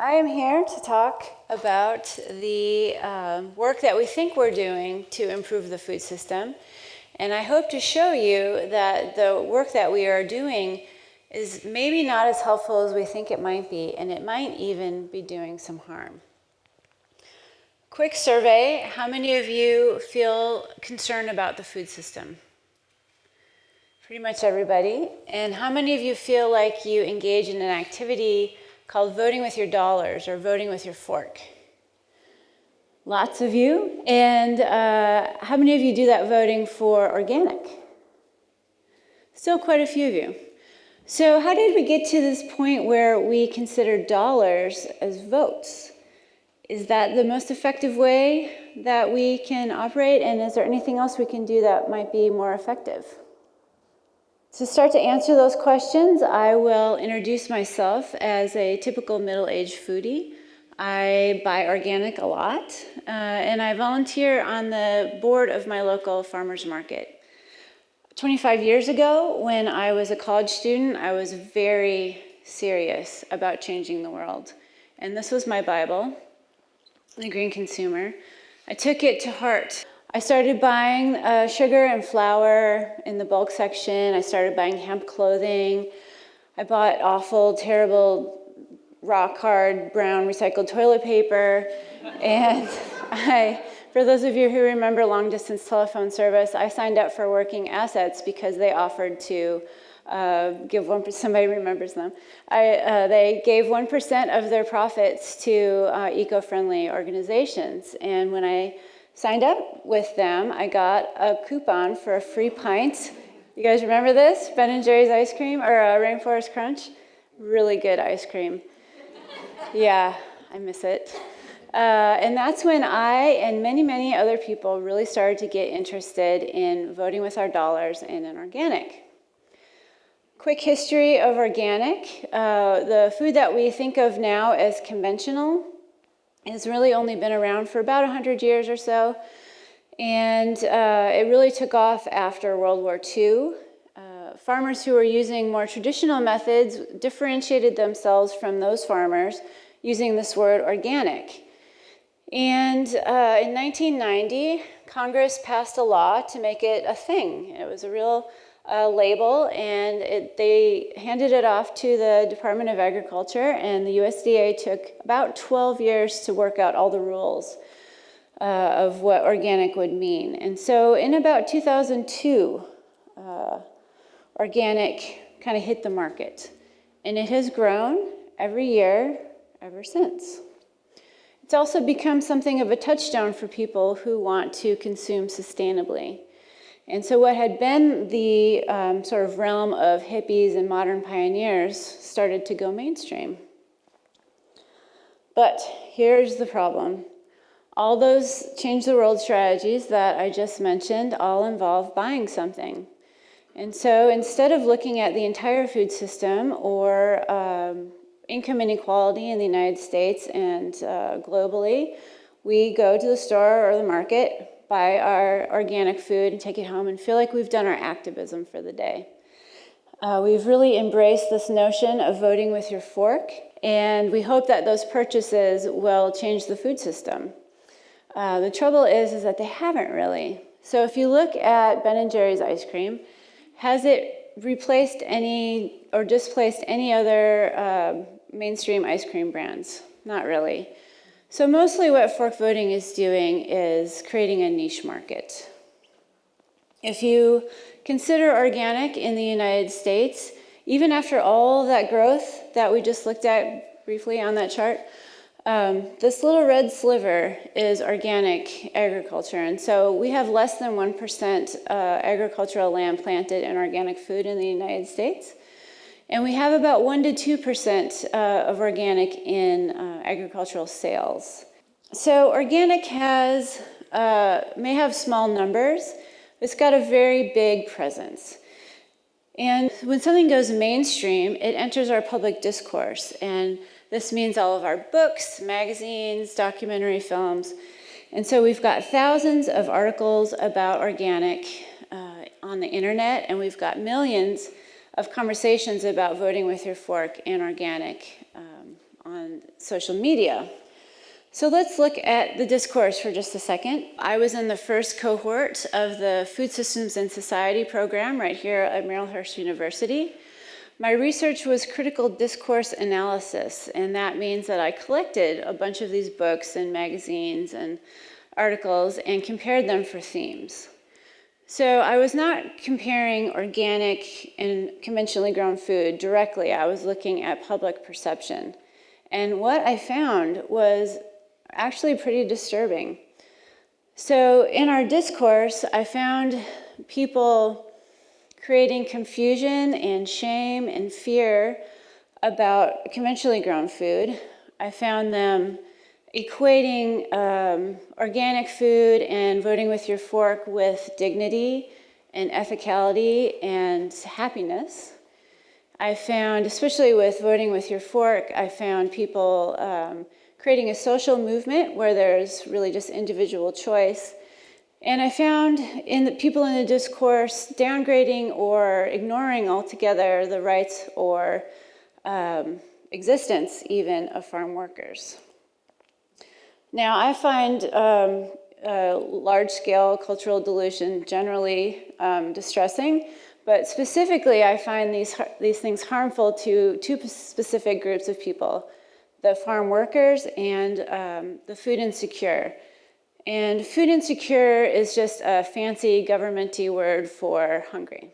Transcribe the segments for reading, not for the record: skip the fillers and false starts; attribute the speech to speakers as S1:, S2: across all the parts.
S1: I am here to talk about the work that we think we're doing to improve the food system. And I hope to show you that the work that we are doing is maybe not as helpful as we think it might be, and it might even be doing some harm. Quick survey, how many of you feel concerned about the food system? Pretty much everybody. And how many of you feel like you engage in an activity called voting with your dollars or voting with your fork? Lots of you. And how many of you do that voting for organic? Still quite a few of you. So how did we get to this point where we consider dollars as votes? Is that the most effective way that we can operate? And is there anything else we can do that might be more effective? To start to answer those questions, I will introduce myself as a typical middle-aged foodie. I buy organic a lot, and I volunteer on the board of my local farmers market. 25 years ago, when I was a college student, I was very serious about changing the world. And this was my Bible, The Green Consumer. I took it to heart. I started buying sugar and flour in the bulk section. I started buying hemp clothing. I bought awful, terrible, rock-hard, brown recycled toilet paper. And for those of you who remember long-distance telephone service, I signed up for Working Assets because they offered to give 1%, somebody remembers them. They gave 1% of their profits to eco-friendly organizations. And when I signed up with them, I got a coupon for a free pint. You guys remember this? Ben & Jerry's ice cream, or Rainforest Crunch? Really good ice cream. Yeah, I miss it. And that's when I and many, many other people really started to get interested in voting with our dollars and in organic. Quick history of organic. The food that we think of now as conventional has really only been around for about 100 years or so, and it really took off after World War II. Farmers who were using more traditional methods differentiated themselves from those farmers using this word organic. And in 1990, Congress passed a law to make it a thing. It was a real label, and they handed it off to the Department of Agriculture, and the USDA took about 12 years to work out all the rules of what organic would mean. And so in about 2002, organic kind of hit the market, and it has grown every year ever since. It's also become something of a touchstone for people who want to consume sustainably. And so what had been the sort of realm of hippies and modern pioneers started to go mainstream. But here's the problem. All those change the world strategies that I just mentioned all involve buying something. And so instead of looking at the entire food system or income inequality in the United States and globally, we go to the store or the market, buy our organic food and take it home and feel like we've done our activism for the day. We've really embraced this notion of voting with your fork, and we hope that those purchases will change the food system. The trouble is that they haven't really. So if you look at Ben & Jerry's ice cream, has it replaced any or displaced any other mainstream ice cream brands? Not really. So mostly what fork voting is doing is creating a niche market. If you consider organic in the United States, even after all that growth that we just looked at briefly on that chart, this little red sliver is organic agriculture. And so we have less than 1% agricultural land planted in organic food in the United States. And we have about 1% to 2% of organic in agricultural sales. So organic may have small numbers, but it's got a very big presence. And when something goes mainstream, it enters our public discourse. And this means all of our books, magazines, documentary films. And so we've got thousands of articles about organic on the internet, and we've got millions of conversations about voting with your fork and organic on and social media. So let's look at the discourse for just a second. I was in the first cohort of the Food Systems and Society program right here at Marylhurst University. My research was critical discourse analysis, and that means that I collected a bunch of these books and magazines and articles and compared them for themes. So I was not comparing organic and conventionally grown food directly. I was looking at public perception. And what I found was actually pretty disturbing. So in our discourse, I found people creating confusion and shame and fear about conventionally grown food. I found them equating organic food and voting with your fork with dignity and ethicality and happiness. I found, especially with voting with your fork, I found people creating a social movement where there's really just individual choice. And I found people in the discourse downgrading or ignoring altogether the rights or existence even of farm workers. Now, I find large-scale cultural dilution generally distressing, but specifically I find these things harmful to two specific groups of people: the farm workers and the food insecure. And food insecure is just a fancy government-y word for hungry.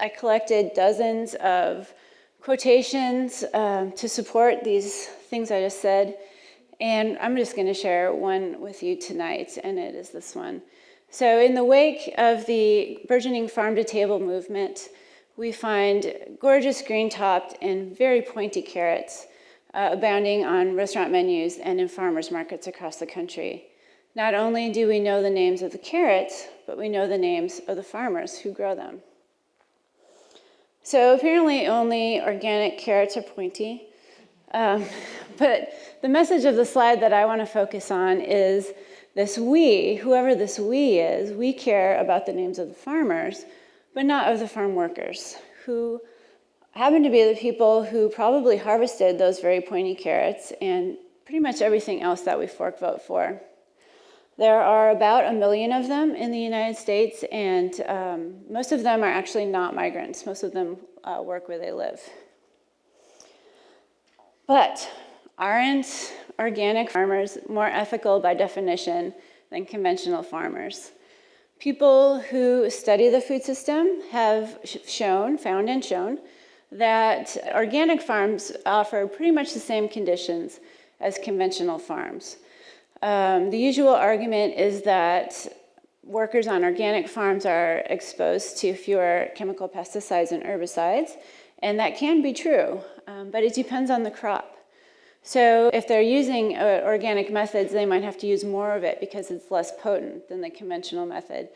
S1: I collected dozens of quotations to support these things I just said, and I'm just going to share one with you tonight, and it is this one. So in the wake of the burgeoning farm-to-table movement, we find gorgeous green-topped and very pointy carrots abounding on restaurant menus and in farmers markets across the country. Not only do we know the names of the carrots, but we know the names of the farmers who grow them. So apparently only organic carrots are pointy, but the message of the slide that I want to focus on is this we, whoever this we is, we care about the names of the farmers, but not of the farm workers, who happen to be the people who probably harvested those very pointy carrots and pretty much everything else that we fork vote for. There are about 1 million of them in the United States, and most of them are actually not migrants. Most of them work where they live. But aren't organic farmers more ethical by definition than conventional farmers? People who study the food system have found and shown that organic farms offer pretty much the same conditions as conventional farms. The usual argument is that workers on organic farms are exposed to fewer chemical pesticides and herbicides, and that can be true, but it depends on the crop. So if they're using organic methods, they might have to use more of it because it's less potent than the conventional method.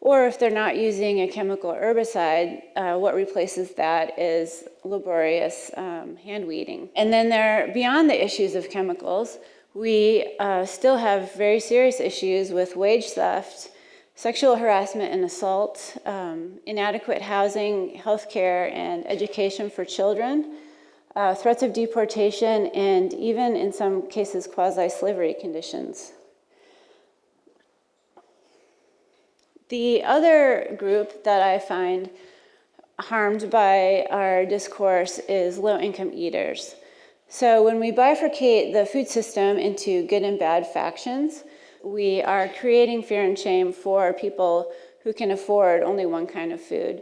S1: Or if they're not using a chemical herbicide, what replaces that is laborious hand weeding. And then beyond the issues of chemicals, we still have very serious issues with wage theft, sexual harassment and assault, inadequate housing, healthcare, and education for children, threats of deportation, and even in some cases quasi-slavery conditions. The other group that I find harmed by our discourse is low-income eaters. So when we bifurcate the food system into good and bad factions, we are creating fear and shame for people who can afford only one kind of food.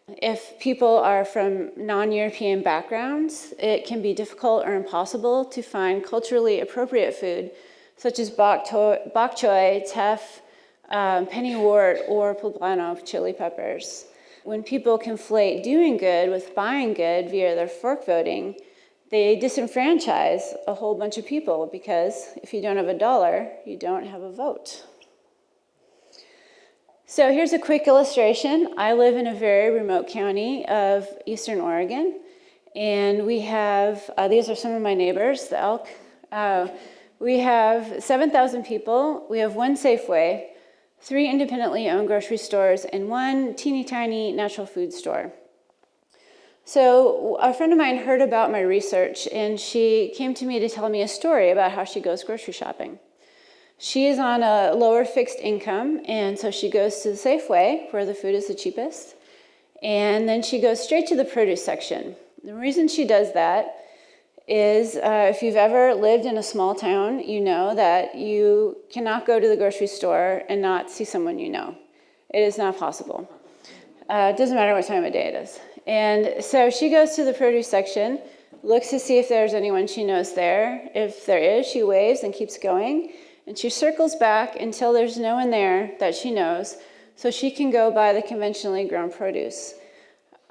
S1: If people are from non-European backgrounds, it can be difficult or impossible to find culturally appropriate food, such as bok choy, teff, pennywort, or poblano chili peppers. When people conflate doing good with buying good via their fork voting, they disenfranchise a whole bunch of people because if you don't have $1, you don't have a vote. So here's a quick illustration. I live in a very remote county of Eastern Oregon, and we have, these are some of my neighbors, the elk. We have 7,000 people. We have one Safeway, 3 independently owned grocery stores, and 1 teeny tiny natural food store. So a friend of mine heard about my research, and she came to me to tell me a story about how she goes grocery shopping. She is on a lower fixed income, and so she goes to the Safeway, where the food is the cheapest, and then she goes straight to the produce section. The reason she does that is if you've ever lived in a small town, you know that you cannot go to the grocery store and not see someone you know. It is not possible. It doesn't matter what time of day it is. And so she goes to the produce section, looks to see if there's anyone she knows there. If there is, she waves and keeps going. And she circles back until there's no one there that she knows, so she can go buy the conventionally grown produce.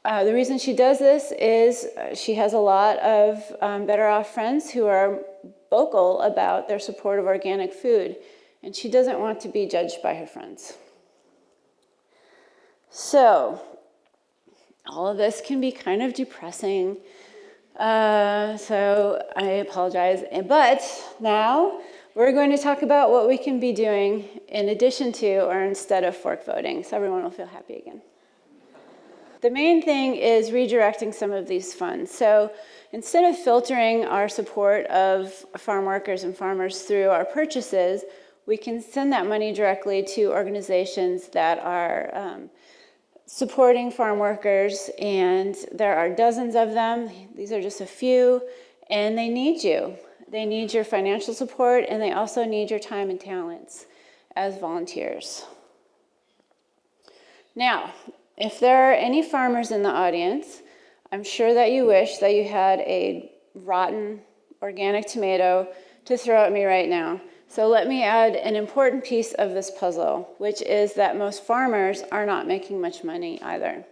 S1: The reason she does this is she has a lot of better off friends who are vocal about their support of organic food, and she doesn't want to be judged by her friends. So, all of this can be kind of depressing, so I apologize. But now we're going to talk about what we can be doing in addition to or instead of fork voting, so everyone will feel happy again. The main thing is redirecting some of these funds. So instead of filtering our support of farm workers and farmers through our purchases, we can send that money directly to organizations that are supporting farm workers, and there are dozens of them. These are just a few, and they need you. They need your financial support, and they also need your time and talents as volunteers. Now, if there are any farmers in the audience, I'm sure that you wish that you had a rotten organic tomato to throw at me right now. So let me add an important piece of this puzzle, which is that most farmers are not making much money either.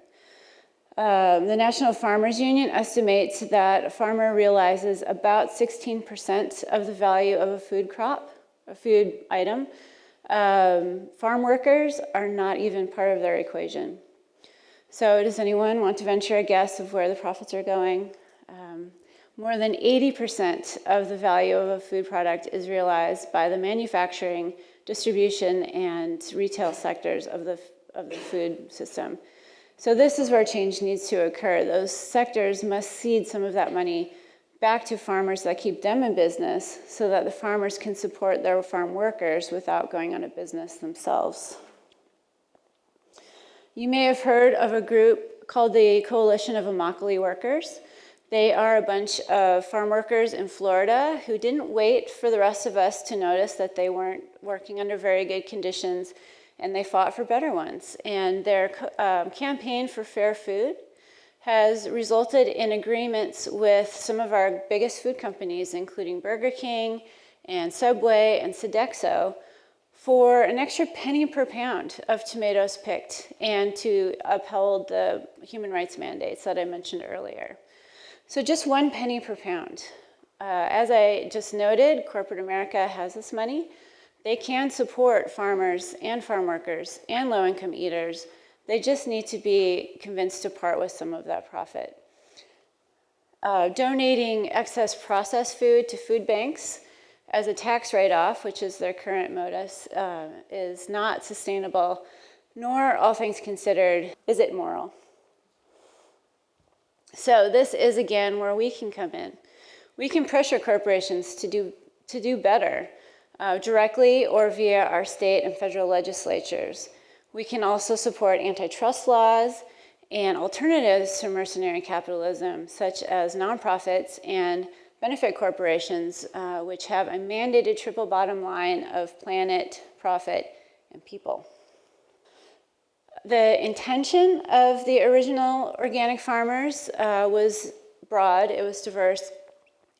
S1: The National Farmers Union estimates that a farmer realizes about 16% of the value of a food crop, a food item. Farm workers are not even part of their equation. So does anyone want to venture a guess of where the profits are going? More than 80% of the value of a food product is realized by the manufacturing, distribution, and retail sectors of the food system. So this is where change needs to occur. Those sectors must cede some of that money back to farmers that keep them in business so that the farmers can support their farm workers without going out of business themselves. You may have heard of a group called the Coalition of Immokalee Workers. They are a bunch of farm workers in Florida who didn't wait for the rest of us to notice that they weren't working under very good conditions, and they fought for better ones. And their campaign for fair food has resulted in agreements with some of our biggest food companies, including Burger King and Subway and Sodexo, for an extra penny per pound of tomatoes picked and to uphold the human rights mandates that I mentioned earlier. So just 1 penny per pound. As I just noted, corporate America has this money. They can support farmers and farm workers and low-income eaters. They just need to be convinced to part with some of that profit. Donating excess processed food to food banks as a tax write-off, which is their current modus, is not sustainable, nor, all things considered, is it moral. So this is, again, where we can come in. We can pressure corporations to do better, directly or via our state and federal legislatures. We can also support antitrust laws and alternatives to mercenary capitalism, such as nonprofits and benefit corporations, which have a mandated triple bottom line of planet, profit, and people. The intention of the original organic farmers was broad, it was diverse,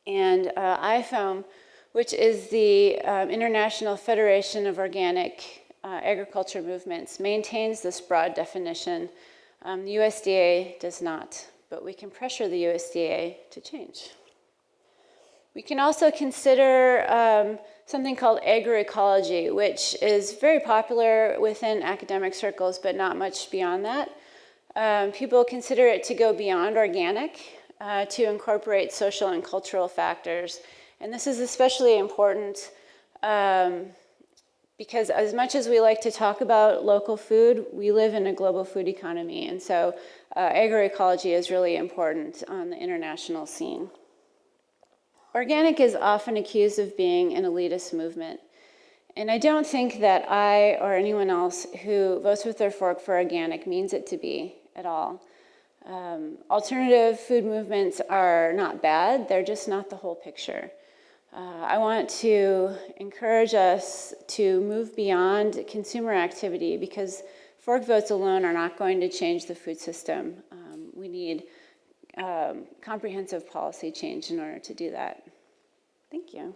S1: and IFOAM, which is the International Federation of Organic Agriculture Movements, maintains this broad definition. The USDA does not, but we can pressure the USDA to change. We can also consider something called agroecology, which is very popular within academic circles, but not much beyond that. People consider it to go beyond organic, to incorporate social and cultural factors. And this is especially important because as much as we like to talk about local food, we live in a global food economy, and so agroecology is really important on the international scene. Organic is often accused of being an elitist movement, and I don't think that I or anyone else who votes with their fork for organic means it to be at all. Alternative food movements are not bad, they're just not the whole picture. I want to encourage us to move beyond consumer activity because fork votes alone are not going to change the food system. We need comprehensive policy change in order to do that. Thank you.